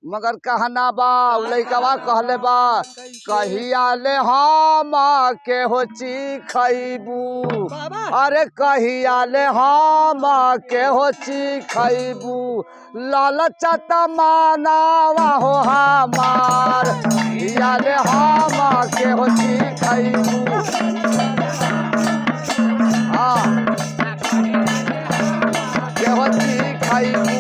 मगर कहना बा लइकवा कहले बा कहिया ले हम के हो खैबू अरे कहिया ले हम के हो खैबू लालचत मानावा हो हमार कहिया ले हम के हो खैबू के हो खैबू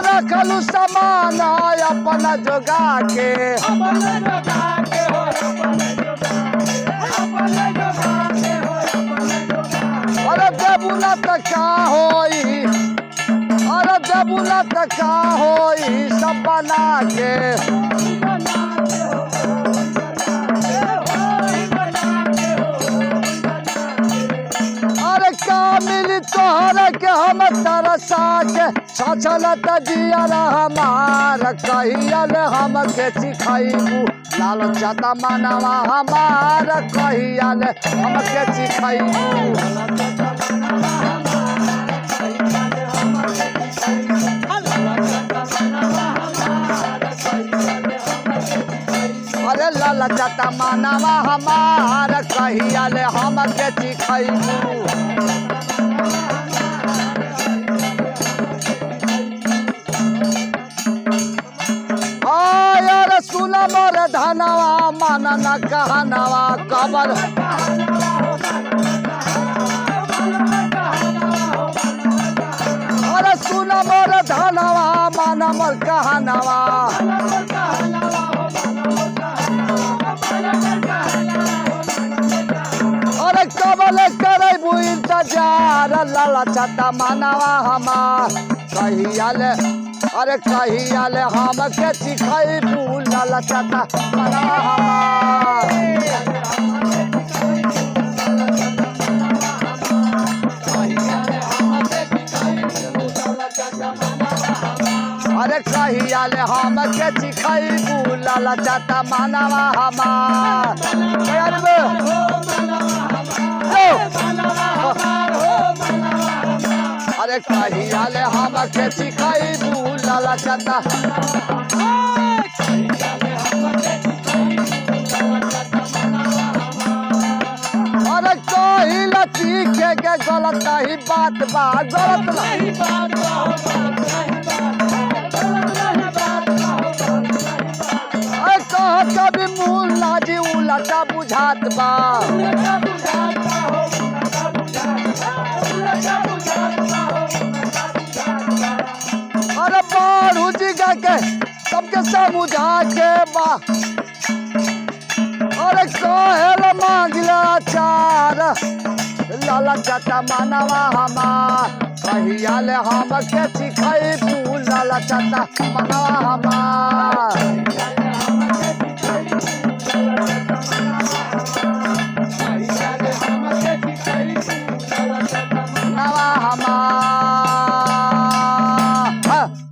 रखलू सामान अपना जोगा के अरे देबुला त का होई अरे देबुला त का होई सब बना के अरे का मिली तोहर के हम तरसा के छछलत दिया हमार कहिया ले हम के सिखाइबू लालचत मानवा हमार कहिया ले हम के सिखाइबू अरे लालचत मानवा हमार कहिया ले हम के सिखाइबू सुना मोर धनवा मन न कहनवा कबर अरे सुना मोर धनवा मन मोर कहनवा अरे कबल करबू इंतजार लालचत मानवा हमार कहिया ले अरे कहिया ले हम के सिखाइबू लालचत मानवा हमार अरे कहिया ले हम के सिखाइबू लालचत मानवा हमार अरे कहिया ले हम के सिखाइबू लालचत अरे कही लतीखे के गलत ही बात बा गलत नहीं कह कभी मुल्ला जी उलटा बुझात बा अरे बारू जी के सबके समझा के बा अरे कहेल मांगला चार लालचत मानवा हमार कहिया ले हम के सिखाइबू लालचत मानवा हमार